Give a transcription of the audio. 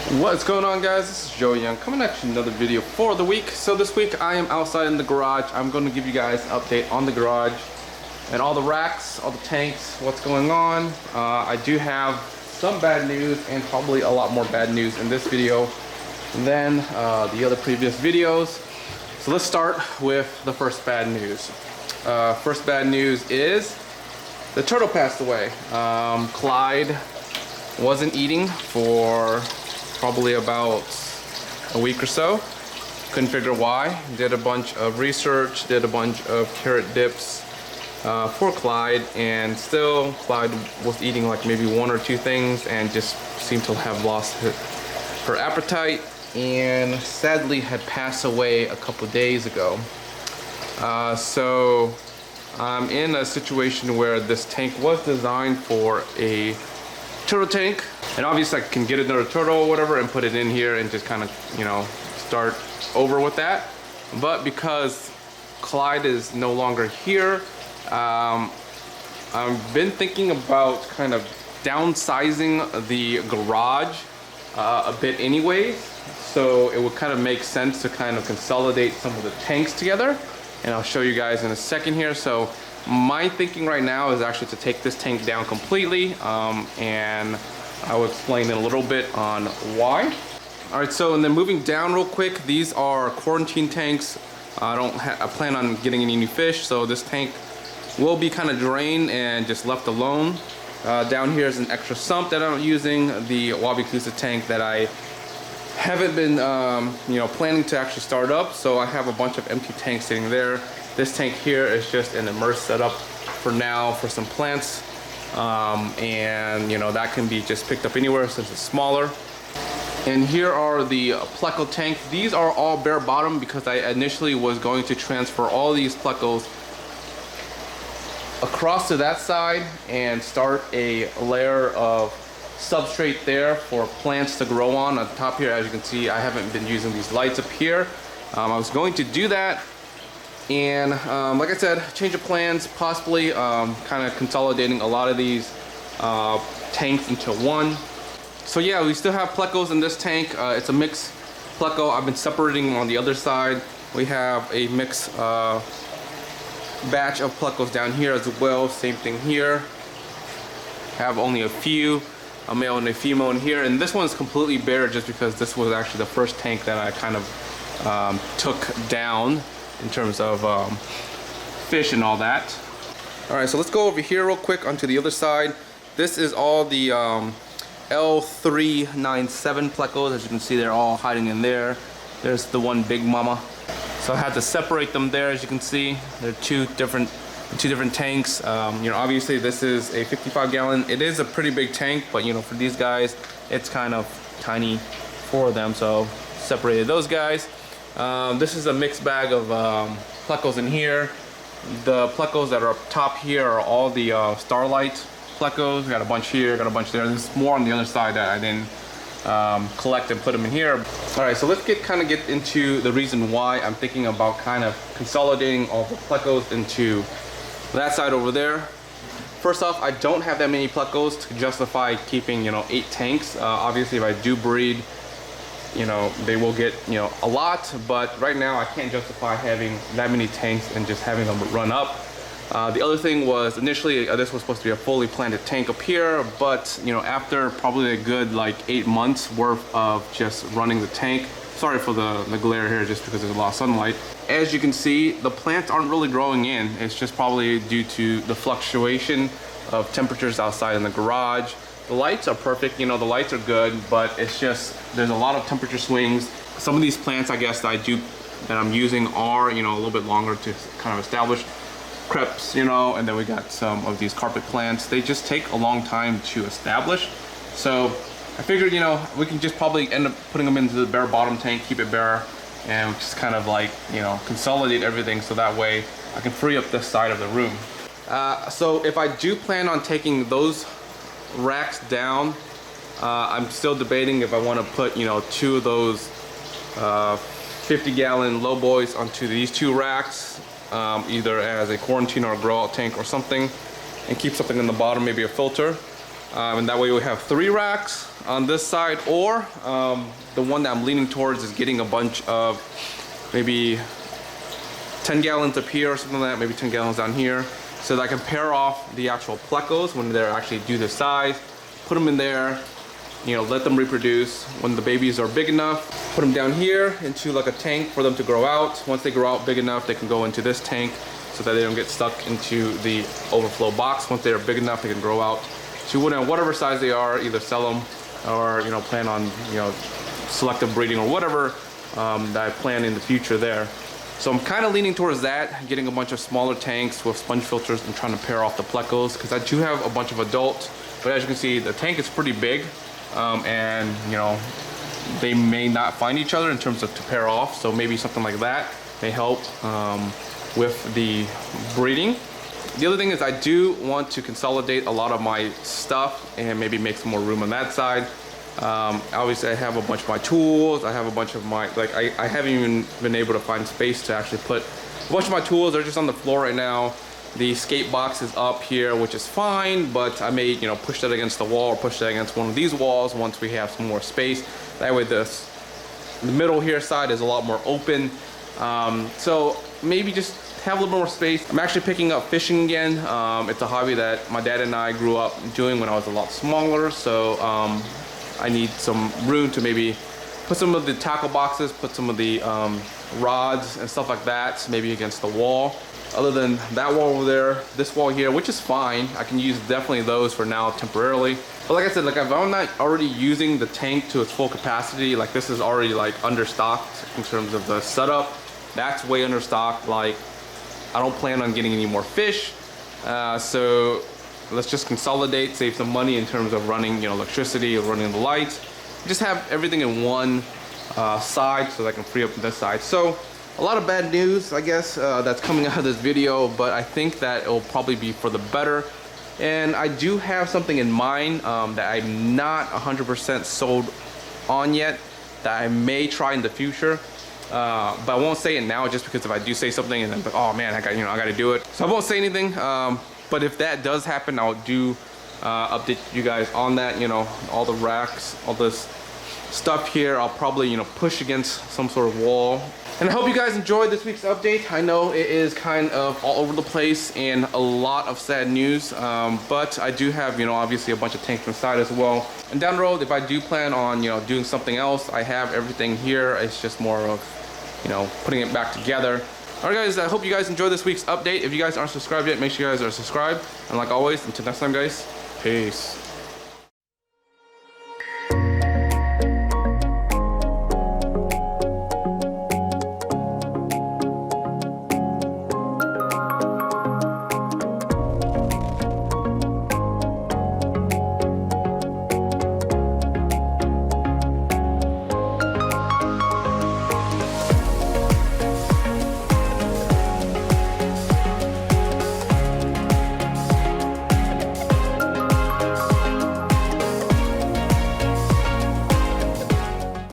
What's going on, guys? This is Joe Young coming at you another video for the week. So this week I am outside in the garage. I'm going to give you guys an update on the garage and all the racks, all the tanks, what's going on. I do have some bad news and probably a lot more bad news in this video than the other previous videos. So let's start with the first bad news. First bad news is the turtle passed away. Clyde wasn't eating for probably about a week or so. Couldn't figure why. Did a bunch of research, did a bunch of carrot dips for Clyde, and still Clyde was eating like maybe one or two things and just seemed to have lost her appetite, and sadly had passed away a couple days ago. So I'm in a situation where this tank was designed for a turtle tank, and obviously I can get another turtle or whatever and put it in here and just kind of, you know, start over with that. But because Clyde is no longer here, I've been thinking about kind of downsizing the garage a bit anyways, so it would kind of make sense to kind of consolidate some of the tanks together, and I'll show you guys in a second here. So my thinking right now is actually to take this tank down completely, and I will explain in a little bit on why. All right, so and then moving down real quick, these are quarantine tanks. I plan on getting any new fish, so this tank will be kind of drained and just left alone. Down here is an extra sump that I'm using, the Wabi-Kusa tank that I haven't been planning to actually start up, so I have a bunch of empty tanks sitting there. This tank here is just an immersed setup for now for some plants, and you know, that can be just picked up anywhere since it's smaller. And here are the Pleco tanks. These are all bare bottom because I initially was going to transfer all these Plecos across to that side and start a layer of substrate there for plants to grow on top here. As you can see, I haven't been using these lights up here. I was going to do that, and like I said, change of plans, possibly kind of consolidating a lot of these tanks into one. So yeah, we still have Plecos in this tank. It's a mixed Pleco. I've been separating on the other side. We have a mixed batch of Plecos down here as well. Same thing here. Have only a few, a male and a female in here, and this one's completely bare just because this was actually the first tank that I kind of took down in terms of fish and all that. All right, so let's go over here real quick onto the other side. This is all the L397 Plecos. As you can see, they're all hiding in there. There's the one big mama. So I had to separate them there. As you can see, they're two different tanks. You know, obviously this is a 55-gallon. It is a pretty big tank, but you know, for these guys, it's kind of tiny for them. So separated those guys. This is a mixed bag of Plecos in here. The Plecos that are up top here are all the Starlight Plecos. Got a bunch here, got a bunch there. There's more on the other side that I didn't collect and put them in here. All right, so let's get into the reason why I'm thinking about kind of consolidating all the Plecos into that side over there. First off, I don't have that many Plecos to justify keeping, you know, 8 tanks. Obviously, if I do breed, you know, they will get, you know, a lot, but right now I can't justify having that many tanks and just having them run up. The other thing was, initially this was supposed to be a fully planted tank up here, but you know, after probably a good like 8 months worth of just running the tank, sorry for the glare here just because there's a lot of sunlight, as you can see, the plants aren't really growing in. It's just probably due to the fluctuation of temperatures outside in the garage. The lights are perfect, you know, the lights are good, but it's just, there's a lot of temperature swings. Some of these plants, I guess, that I'm using are, you know, a little bit longer to kind of establish. Crepes, you know, and then we got some of these carpet plants. They just take a long time to establish. So I figured, you know, we can just probably end up putting them into the bare bottom tank, keep it bare, and just kind of like, you know, consolidate everything so that way I can free up this side of the room. So if I do plan on taking those racks down, I'm still debating if I want to put, you know, 2 of those 50-gallon low boys onto these 2 racks, either as a quarantine or a grow out tank or something, and keep something in the bottom, maybe a filter. And that way we have 3 racks on this side, or the one that I'm leaning towards is getting a bunch of maybe 10 gallons up here or something like that, maybe 10 gallons down here, so that I can pair off the actual plecos when they're actually due this size, put them in there, you know, let them reproduce. When the babies are big enough, put them down here into like a tank for them to grow out. Once they grow out big enough, they can go into this tank so that they don't get stuck into the overflow box. Once they're big enough, they can grow out to whatever size they are, either sell them or, you know, plan on, you know, selective breeding or whatever that I plan in the future there. So I'm kind of leaning towards that, getting a bunch of smaller tanks with sponge filters and trying to pair off the plecos, because I do have a bunch of adults, but as you can see, the tank is pretty big, and you know, they may not find each other in terms of to pair off, so maybe something like that may help with the breeding. The other thing is I do want to consolidate a lot of my stuff and maybe make some more room on that side. Obviously I have a bunch of my tools, I have a bunch of my, like I haven't even been able to find space to actually put a bunch of my tools. They're just on the floor right now. The skate box is up here, which is fine, but I may, you know, push that against the wall or push that against one of these walls once we have some more space. That way the middle here side is a lot more open. So maybe just have a little more space. I'm actually picking up fishing again. It's a hobby that my dad and I grew up doing when I was a lot smaller, so I need some room to maybe put some of the tackle boxes, put some of the rods and stuff like that, maybe against the wall. Other than that wall over there, this wall here, which is fine. I can use definitely those for now temporarily. But like I said, like if I'm not already using the tank to its full capacity, like this is already like understocked in terms of the setup. That's way understocked. Like I don't plan on getting any more fish. So let's just consolidate, save some money in terms of running, you know, electricity or running the lights. Just have everything in one side so that I can free up this side. So a lot of bad news, I guess, that's coming out of this video, but I think that it will probably be for the better. And I do have something in mind that I'm not 100% sold on yet, that I may try in the future. But I won't say it now, just because if I do say something and I'm like, oh man, I got to do it. So I won't say anything. But if that does happen, I'll do update you guys on that. You know, all the racks, all this stuff here, I'll probably, you know, push against some sort of wall. And I hope you guys enjoyed this week's update. I know it is kind of all over the place and a lot of sad news, but I do have, you know, obviously a bunch of tanks inside as well. And down the road, if I do plan on, you know, doing something else, I have everything here. It's just more of, you know, putting it back together. All right, guys, I hope you guys enjoyed this week's update. If you guys aren't subscribed yet, make sure you guys are subscribed. And like always, until next time, guys, peace.